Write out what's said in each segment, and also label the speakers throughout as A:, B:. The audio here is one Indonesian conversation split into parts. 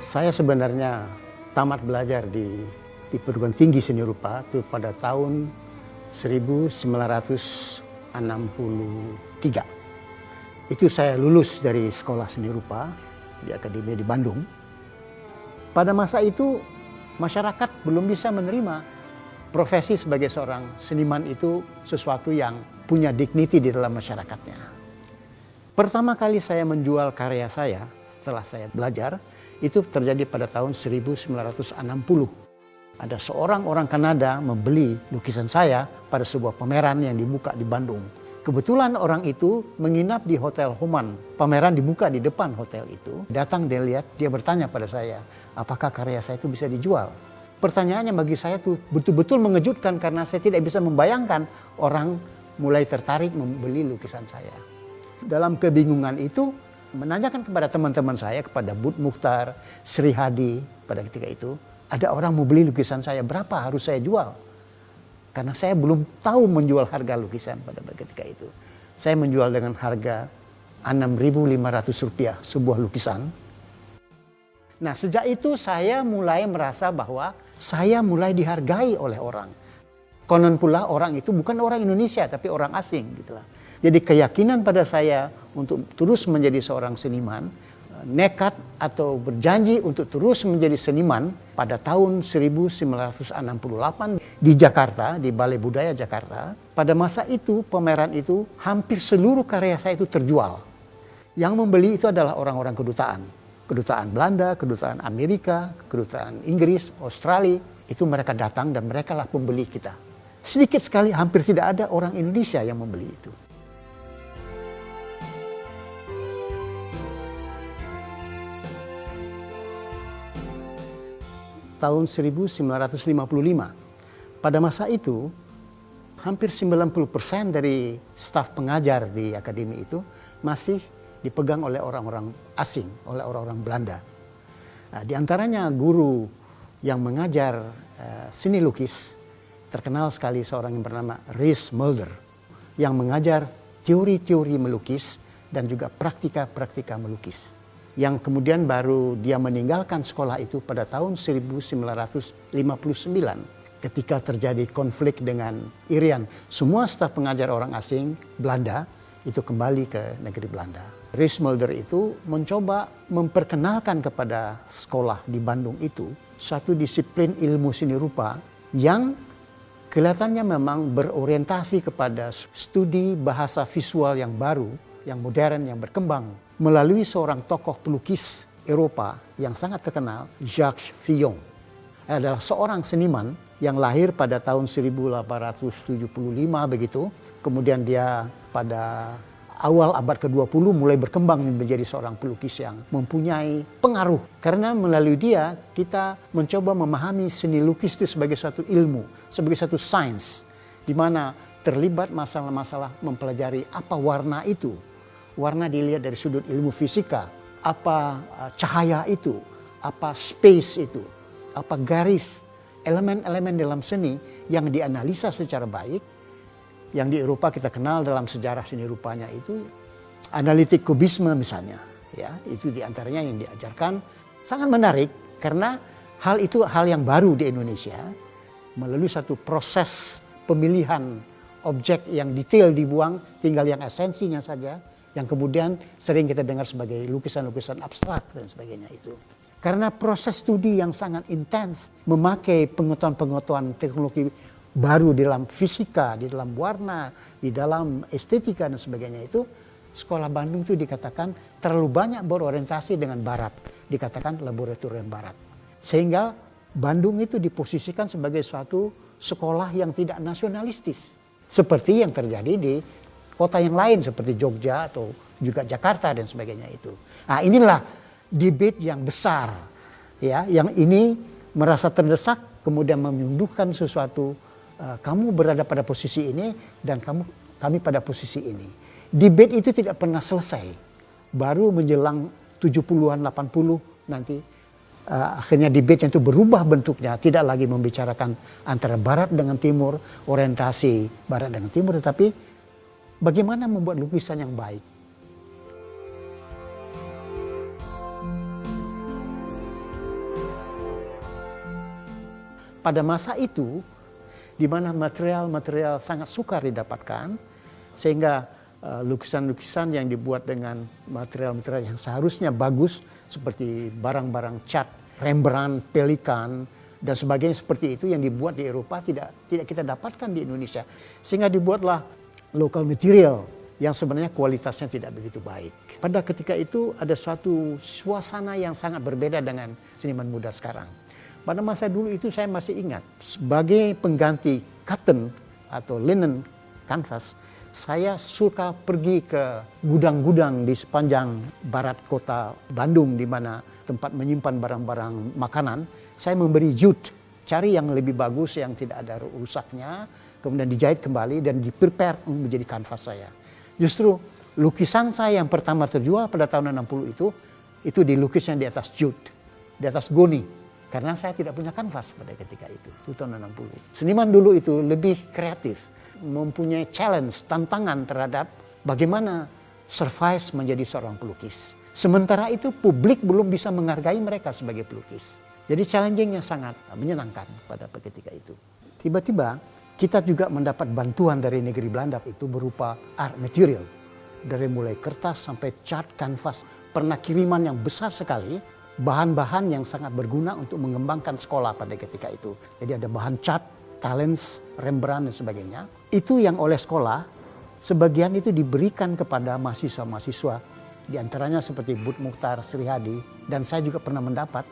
A: Saya sebenarnya tamat belajar di perguruan tinggi seni rupa itu pada tahun 1963. Itu saya lulus dari sekolah seni rupa di Akademi di Bandung. Pada masa itu masyarakat belum bisa menerima profesi sebagai seorang seniman itu sesuatu yang punya dignity di dalam masyarakatnya. Pertama kali saya menjual karya saya setelah saya belajar itu terjadi pada tahun 1960. Ada seorang orang Kanada membeli lukisan saya pada sebuah pameran yang dibuka di Bandung. Kebetulan orang itu menginap di Hotel Homan. Pameran dibuka di depan hotel itu. Datang dia lihat, dia bertanya pada saya, apakah karya saya itu bisa dijual? Pertanyaannya bagi saya itu betul-betul mengejutkan karena saya tidak bisa membayangkan orang mulai tertarik membeli lukisan saya. Dalam kebingungan itu menanyakan kepada teman-teman saya, kepada Bud Mukhtar, Sri Hadi pada ketika itu, ada orang mau beli lukisan saya, berapa harus saya jual? Karena saya belum tahu menjual harga lukisan pada ketika itu. Saya menjual dengan harga Rp6.500 sebuah lukisan. Nah, sejak itu saya mulai merasa bahwa saya mulai dihargai oleh orang. Konon pula orang itu bukan orang Indonesia tapi orang asing gitulah. Jadi keyakinan pada saya untuk terus menjadi seorang seniman, nekat atau berjanji untuk terus menjadi seniman pada tahun 1968 di Jakarta, di Balai Budaya Jakarta. Pada masa itu, pameran itu hampir seluruh karya saya itu terjual. Yang membeli itu adalah orang-orang kedutaan. Kedutaan Belanda, kedutaan Amerika, kedutaan Inggris, Australia. Itu mereka datang dan mereka lah pembeli kita. Sedikit sekali, hampir tidak ada orang Indonesia yang membeli itu. Tahun 1955. Pada masa itu, hampir 90% dari staf pengajar di akademi itu masih dipegang oleh orang-orang asing, oleh orang-orang Belanda. Nah, di antaranya guru yang mengajar seni lukis, terkenal sekali seorang yang bernama Ries Mulder, yang mengajar teori-teori melukis dan juga praktika-praktika melukis. Yang kemudian baru dia meninggalkan sekolah itu pada tahun 1959 ketika terjadi konflik dengan Irian. Semua staf pengajar orang asing Belanda itu kembali ke negeri Belanda. Ries Mulder itu mencoba memperkenalkan kepada sekolah di Bandung itu satu disiplin ilmu seni rupa yang kelihatannya memang berorientasi kepada studi bahasa visual yang baru, yang modern, yang berkembang melalui seorang tokoh pelukis Eropa yang sangat terkenal, Jacques Villon. Adalah seorang seniman yang lahir pada tahun 1875 begitu. Kemudian dia pada awal abad ke-20 mulai berkembang menjadi seorang pelukis yang mempunyai pengaruh. Karena melalui dia kita mencoba memahami seni lukis itu sebagai suatu ilmu, sebagai suatu sains. Di mana terlibat masalah-masalah mempelajari apa warna itu. Warna dilihat dari sudut ilmu fisika, apa cahaya itu, apa space itu, apa garis, elemen-elemen dalam seni yang dianalisa secara baik, yang di Eropa kita kenal dalam sejarah seni rupanya itu analitik kubisme misalnya, ya itu diantaranya yang diajarkan. Sangat menarik karena hal itu hal yang baru di Indonesia melalui satu proses pemilihan objek yang detail dibuang, tinggal yang esensinya saja. Yang kemudian sering kita dengar sebagai lukisan-lukisan abstrak dan sebagainya itu. Karena proses studi yang sangat intens, memakai pengetahuan-pengetahuan teknologi baru di dalam fisika, di dalam warna, di dalam estetika dan sebagainya itu, sekolah Bandung itu dikatakan terlalu banyak berorientasi dengan barat, dikatakan laboratorium barat. Sehingga Bandung itu diposisikan sebagai suatu sekolah yang tidak nasionalistis. Seperti yang terjadi di kota yang lain seperti Jogja atau juga Jakarta dan sebagainya itu. Nah, inilah debate yang besar, ya, yang ini merasa terdesak kemudian menunjukkan sesuatu. Kamu berada pada posisi ini dan kami pada posisi ini. Debate itu tidak pernah selesai. Baru menjelang 70-an, 80 nanti akhirnya debate itu berubah bentuknya. Tidak lagi membicarakan antara Barat dengan Timur, orientasi Barat dengan Timur, tetapi bagaimana membuat lukisan yang baik. pada masa itu, di mana material-material sangat sukar didapatkan, sehingga lukisan-lukisan yang dibuat dengan material-material yang seharusnya bagus, seperti barang-barang cat, Rembrandt, Pelikan, dan sebagainya seperti itu yang dibuat di Eropa tidak kita dapatkan di Indonesia. Sehingga dibuatlah local material yang sebenarnya kualitasnya tidak begitu baik. Pada ketika itu ada suatu suasana yang sangat berbeda dengan seniman muda sekarang. Pada masa dulu itu saya masih ingat, sebagai pengganti cotton atau linen canvas, saya suka pergi ke gudang-gudang di sepanjang barat kota Bandung, di mana tempat menyimpan barang-barang makanan. Saya memberi jute, cari yang lebih bagus, yang tidak ada rusaknya, kemudian dijahit kembali dan di-prepare menjadi kanvas saya. Justru lukisan saya yang pertama terjual pada tahun 60 itu dilukisnya di atas jute, di atas goni. Karena saya tidak punya kanvas pada ketika itu tahun 60. Seniman dulu itu lebih kreatif, mempunyai challenge, tantangan terhadap bagaimana survive menjadi seorang pelukis. Sementara itu publik belum bisa menghargai mereka sebagai pelukis. Jadi challenging yang sangat menyenangkan pada ketika itu. Tiba-tiba kita juga mendapat bantuan dari negeri Belanda itu berupa art material. Dari mulai kertas sampai cat, kanvas. Pernah kiriman yang besar sekali, bahan-bahan yang sangat berguna untuk mengembangkan sekolah pada ketika itu. Jadi ada bahan cat, talents, Rembrandt dan sebagainya. Itu yang oleh sekolah, sebagian itu diberikan kepada mahasiswa-mahasiswa. Di antaranya seperti Bud Mukhtar, Sri Hadi, dan saya juga pernah mendapat,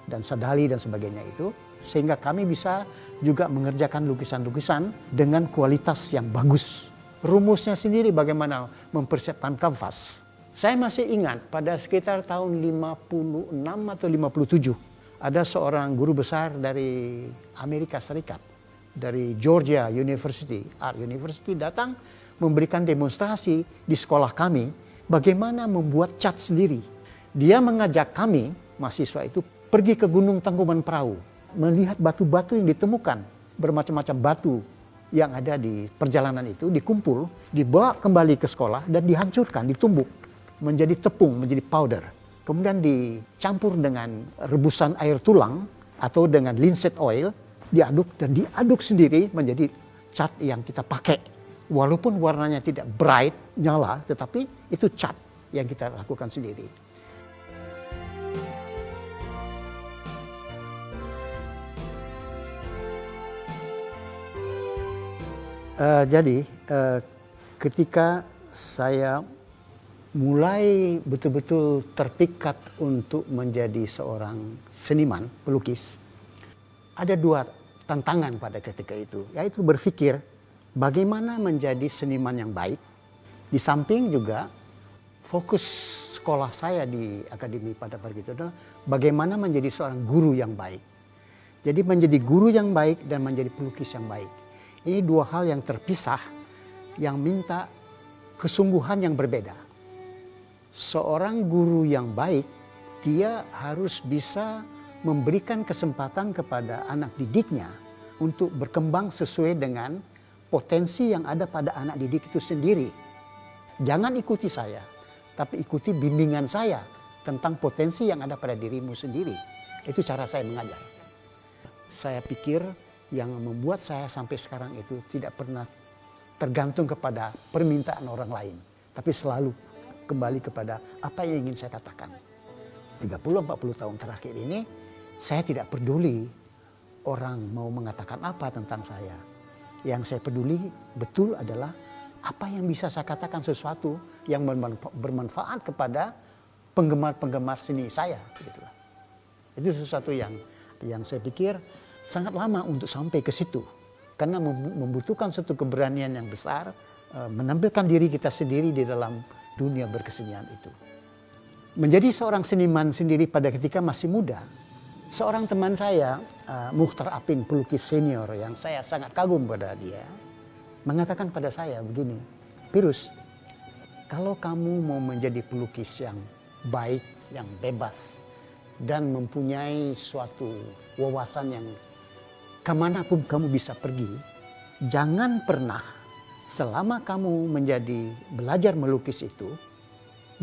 A: dan Sadali dan sebagainya itu. Sehingga kami bisa juga mengerjakan lukisan-lukisan dengan kualitas yang bagus. Rumusnya sendiri bagaimana mempersiapkan kanvas. Saya masih ingat pada sekitar tahun 56 atau 57. Ada seorang guru besar dari Amerika Serikat. Dari Georgia University, Art University datang memberikan demonstrasi di sekolah kami. Bagaimana membuat cat sendiri. Dia mengajak kami, mahasiswa itu, pergi ke Gunung Tangkuban Perahu. Melihat batu-batu yang ditemukan, bermacam-macam batu yang ada di perjalanan itu dikumpul, dibawa kembali ke sekolah dan dihancurkan, ditumbuk menjadi tepung, menjadi powder. Kemudian dicampur dengan rebusan air tulang atau dengan linseed oil, diaduk dan diaduk sendiri menjadi cat yang kita pakai. Walaupun warnanya tidak bright, nyala, tetapi itu cat yang kita lakukan sendiri. Jadi ketika saya mulai betul-betul terpikat untuk menjadi seorang seniman, pelukis, ada dua tantangan pada ketika itu, yaitu berpikir bagaimana menjadi seniman yang baik, di samping juga fokus sekolah saya di akademi pada waktu itu adalah bagaimana menjadi seorang guru yang baik. Jadi menjadi guru yang baik dan menjadi pelukis yang baik. Ini dua hal yang terpisah yang minta kesungguhan yang berbeda. Seorang guru yang baik, dia harus bisa memberikan kesempatan kepada anak didiknya untuk berkembang sesuai dengan potensi yang ada pada anak didik itu sendiri. Jangan ikuti saya, tapi ikuti bimbingan saya tentang potensi yang ada pada dirimu sendiri. Itu cara saya mengajar. Saya pikir yang membuat saya sampai sekarang itu tidak pernah tergantung kepada permintaan orang lain. Tapi selalu kembali kepada apa yang ingin saya katakan. 30-40 tahun terakhir ini saya tidak peduli orang mau mengatakan apa tentang saya. Yang saya peduli betul adalah apa yang bisa saya katakan sesuatu yang bermanfaat kepada penggemar-penggemar seni saya. Itu sesuatu yang saya pikir sangat lama untuk sampai ke situ. Karena membutuhkan satu keberanian yang besar, menampilkan diri kita sendiri di dalam dunia berkesenian itu. Menjadi seorang seniman sendiri pada ketika masih muda, seorang teman saya, Mukhtar Apin, pelukis senior yang saya sangat kagum pada dia, mengatakan pada saya begini, Pirus, kalau kamu mau menjadi pelukis yang baik, yang bebas, dan mempunyai suatu wawasan yang kemanapun kamu bisa pergi, jangan pernah selama kamu menjadi belajar melukis itu,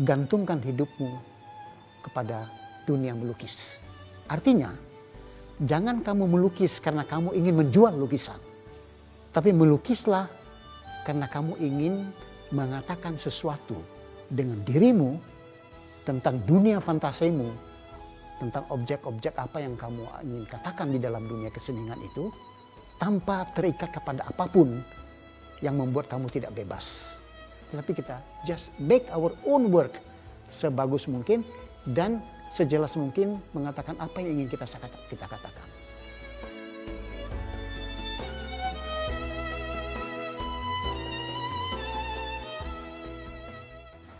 A: gantungkan hidupmu kepada dunia melukis. Artinya, jangan kamu melukis karena kamu ingin menjual lukisan. Tapi melukislah karena kamu ingin mengatakan sesuatu dengan dirimu tentang dunia fantasimu, tentang objek-objek apa yang kamu ingin katakan di dalam dunia kesenian itu, tanpa terikat kepada apapun yang membuat kamu tidak bebas. Tetapi kita just make our own work sebagus mungkin dan sejelas mungkin mengatakan apa yang ingin kita katakan.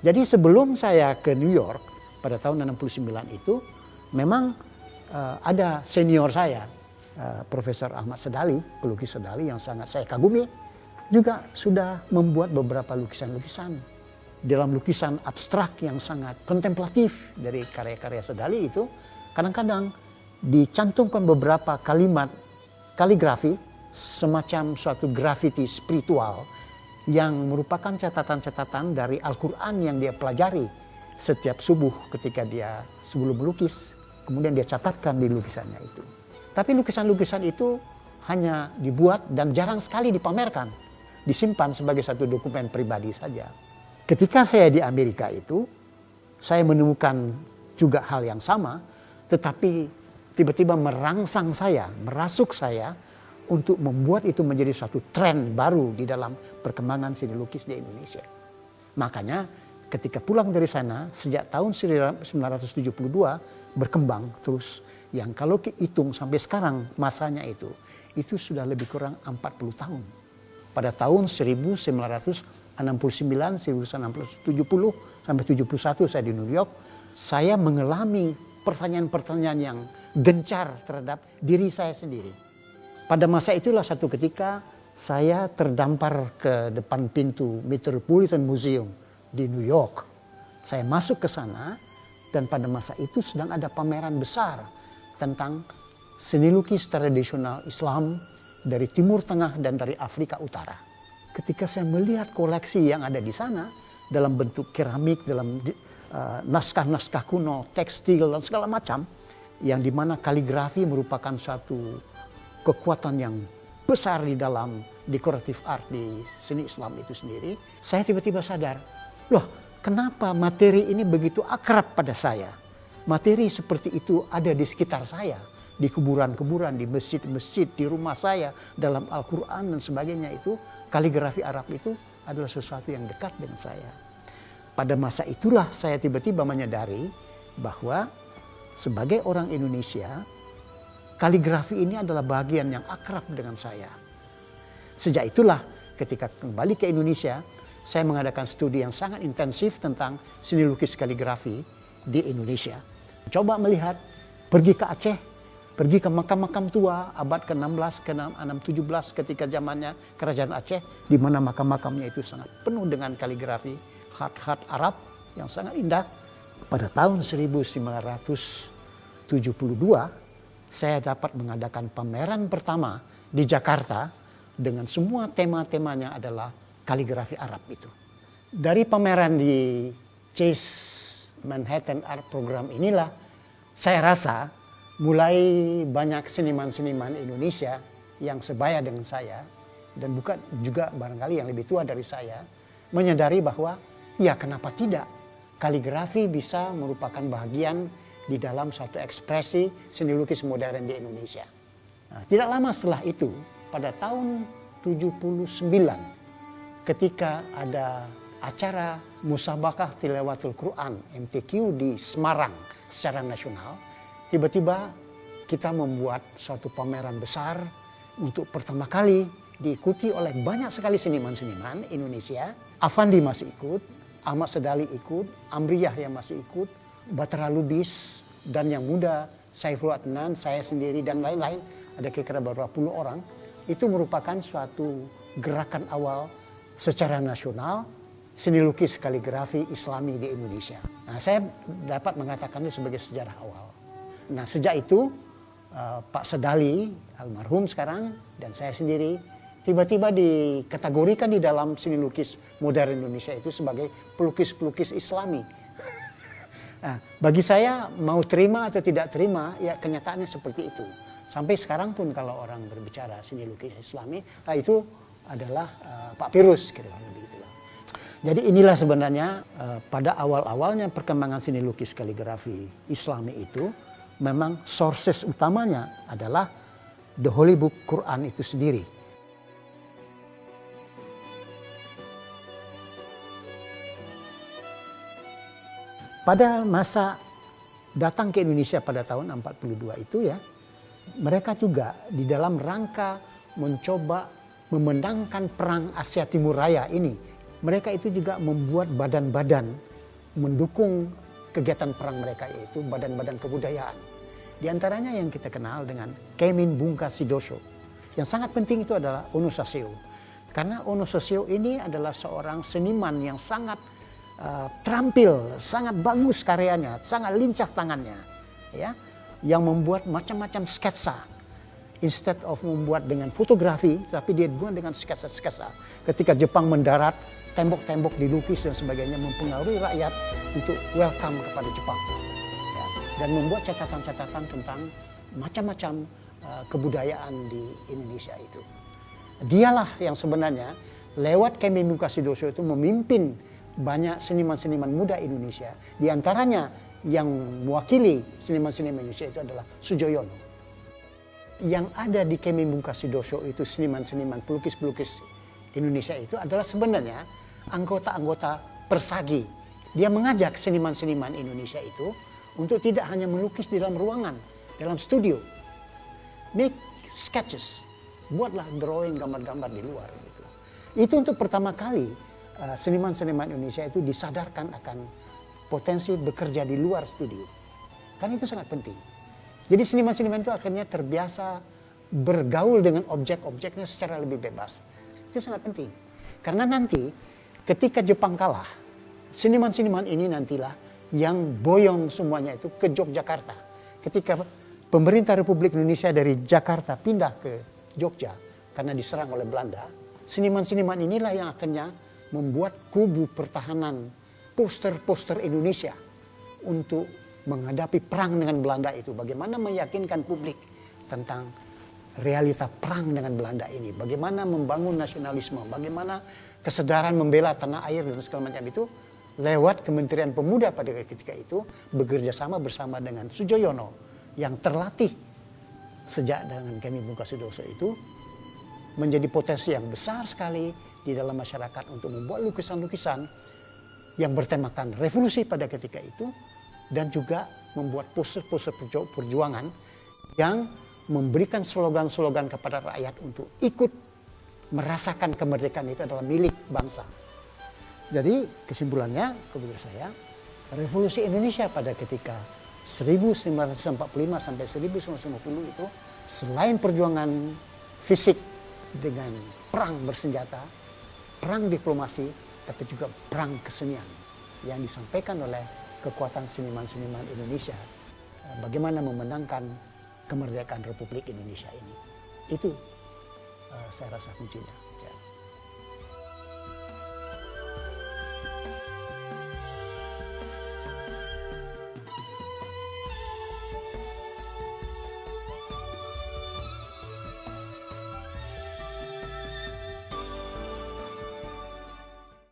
A: Jadi sebelum saya ke New York pada tahun 69 itu, memang ada senior saya, Profesor Ahmad Sedali, pelukis Sedali yang sangat saya kagumi, juga sudah membuat beberapa lukisan-lukisan. Dalam lukisan abstrak yang sangat kontemplatif dari karya-karya Sedali itu, kadang-kadang dicantumkan beberapa kalimat kaligrafi, semacam suatu grafiti spiritual yang merupakan catatan-catatan dari Al-Quran yang dia pelajari setiap subuh ketika dia sebelum melukis, kemudian dia catatkan di lukisannya itu. Tapi lukisan-lukisan itu hanya dibuat dan jarang sekali dipamerkan, disimpan sebagai satu dokumen pribadi saja. Ketika saya di Amerika itu, saya menemukan juga hal yang sama, tetapi tiba-tiba merangsang saya, merasuk saya untuk membuat itu menjadi suatu tren baru di dalam perkembangan seni lukis di Indonesia. Makanya ketika pulang dari sana, sejak tahun 1972 berkembang terus. Yang kalau hitung sampai sekarang masanya itu sudah lebih kurang 40 tahun. Pada tahun 1969, 1970 sampai 71 saya di New York, saya mengalami pertanyaan-pertanyaan yang gencar terhadap diri saya sendiri. Pada masa itulah satu ketika saya terdampar ke depan pintu Metropolitan Museum di New York. Saya masuk ke sana dan pada masa itu sedang ada pameran besar tentang seni lukis tradisional Islam dari Timur Tengah dan dari Afrika Utara. Ketika saya melihat koleksi yang ada di sana dalam bentuk keramik, dalam naskah-naskah kuno, tekstil dan segala macam, yang dimana kaligrafi merupakan suatu kekuatan yang besar di dalam decorative art di seni Islam itu sendiri, saya tiba-tiba sadar, loh kenapa materi ini begitu akrab pada saya? Materi seperti itu ada di sekitar saya, di kuburan-kuburan, di masjid-masjid, di rumah saya, dalam Al-Quran dan sebagainya itu, kaligrafi Arab itu adalah sesuatu yang dekat dengan saya. Pada masa itulah saya tiba-tiba menyadari bahwa sebagai orang Indonesia, kaligrafi ini adalah bagian yang akrab dengan saya. Sejak itulah ketika kembali ke Indonesia, saya mengadakan studi yang sangat intensif tentang seni lukis kaligrafi di Indonesia. Coba melihat, pergi ke Aceh, pergi ke makam-makam tua abad ke-16, ke-17 ketika zamannya Kerajaan Aceh, di mana makam-makamnya itu sangat penuh dengan kaligrafi, khat-khat Arab yang sangat indah. Pada tahun 1972, saya dapat mengadakan pameran pertama di Jakarta dengan semua tema-temanya adalah kaligrafi Arab itu. Dari pameran di Chase Manhattan Art Program inilah saya rasa mulai banyak seniman-seniman Indonesia yang sebaya dengan saya dan bukan juga barangkali yang lebih tua dari saya menyadari bahwa ya kenapa tidak kaligrafi bisa merupakan bagian di dalam suatu ekspresi seni lukis modern di Indonesia. Nah, tidak lama setelah itu pada tahun 79 ketika ada acara Musabaqah Tilawatul Quran MTQ di Semarang secara nasional, tiba-tiba kita membuat suatu pameran besar untuk pertama kali diikuti oleh banyak sekali seniman-seniman Indonesia. Afandi masih ikut, Ahmad Sedali ikut, Amriyah yang masih ikut, Batra Lubis, dan yang muda Saiful Adnan, saya sendiri dan lain-lain, ada kira-kira beberapa puluh orang. Itu merupakan suatu gerakan awal secara nasional seni lukis kaligrafi Islami di Indonesia. Nah, saya dapat mengatakan itu sebagai sejarah awal. Nah, sejak itu Pak Sedali, almarhum sekarang, dan saya sendiri tiba-tiba dikategorikan di dalam seni lukis modern Indonesia itu sebagai pelukis-pelukis Islami. Nah, bagi saya mau terima atau tidak terima, ya kenyataannya seperti itu. Sampai sekarang pun kalau orang berbicara seni lukis Islami, itu adalah Pak Pirus, kira-kira begitu. Jadi inilah sebenarnya pada awal-awalnya perkembangan seni lukis kaligrafi Islami itu, memang sources utamanya adalah The Holy Book Quran itu sendiri. Pada masa datang ke Indonesia pada tahun 42 itu ya, mereka juga di dalam rangka mencoba memenangkan perang Asia Timur Raya ini, mereka itu juga membuat badan-badan mendukung kegiatan perang mereka, yaitu badan-badan kebudayaan. Di antaranya yang kita kenal dengan Kemin Bungkasidosho. Yang sangat penting itu adalah Ono Saseo. Karena Ono Saseo ini adalah seorang seniman yang sangat terampil, sangat bagus karyanya, sangat lincah tangannya, ya, yang membuat macam-macam sketsa. Instead of membuat dengan fotografi, tapi dia buat dengan sketsa-sketsa. Ketika Jepang mendarat, tembok-tembok dilukis dan sebagainya, mempengaruhi rakyat untuk welcome kepada Jepang, ya, dan membuat catatan-catatan tentang macam-macam kebudayaan di Indonesia itu. Dialah yang sebenarnya lewat Kemin Bungkasidosho itu memimpin banyak seniman-seniman muda Indonesia. Di antaranya yang mewakili seniman-seniman Indonesia itu adalah Sujoyono. Yang ada di Kemin Bungkasidosho itu seniman-seniman pelukis-pelukis Indonesia itu adalah sebenarnya anggota-anggota Persagi. Dia mengajak seniman-seniman Indonesia itu untuk tidak hanya melukis di dalam ruangan, dalam studio. Make sketches, buatlah drawing, gambar-gambar di luar. Gitu. Itu untuk pertama kali seniman-seniman Indonesia itu disadarkan akan potensi bekerja di luar studio. Kan itu sangat penting. Jadi seniman-seniman itu akhirnya terbiasa bergaul dengan objek-objeknya secara lebih bebas. Itu sangat penting. Karena nanti ketika Jepang kalah, seniman-seniman ini nantilah yang boyong semuanya itu ke Yogyakarta. Ketika pemerintah Republik Indonesia dari Jakarta pindah ke Jogja karena diserang oleh Belanda, seniman-seniman inilah yang akhirnya membuat kubu pertahanan poster-poster Indonesia untuk menghadapi perang dengan Belanda itu. Bagaimana meyakinkan publik tentang realita perang dengan Belanda ini. Bagaimana membangun nasionalisme, bagaimana kesadaran membela tanah air dan segala macam itu. Lewat Kementerian Pemuda pada ketika itu bekerja sama bersama dengan Sujoyono yang terlatih sejak dengan Kemin Bungkasidosho itu menjadi potensi yang besar sekali di dalam masyarakat untuk membuat lukisan-lukisan yang bertemakan revolusi pada ketika itu dan juga membuat poster-poster perjuangan yang memberikan slogan-slogan kepada rakyat untuk ikut merasakan kemerdekaan itu adalah milik bangsa. Jadi kesimpulannya, menurut saya, revolusi Indonesia pada ketika 1945 sampai 1950 itu selain perjuangan fisik dengan perang bersenjata, perang diplomasi, tapi juga perang kesenian yang disampaikan oleh kekuatan seniman-seniman Indonesia. Bagaimana memenangkan kemerdekaan Republik Indonesia ini. Itu saya rasa kuncinya.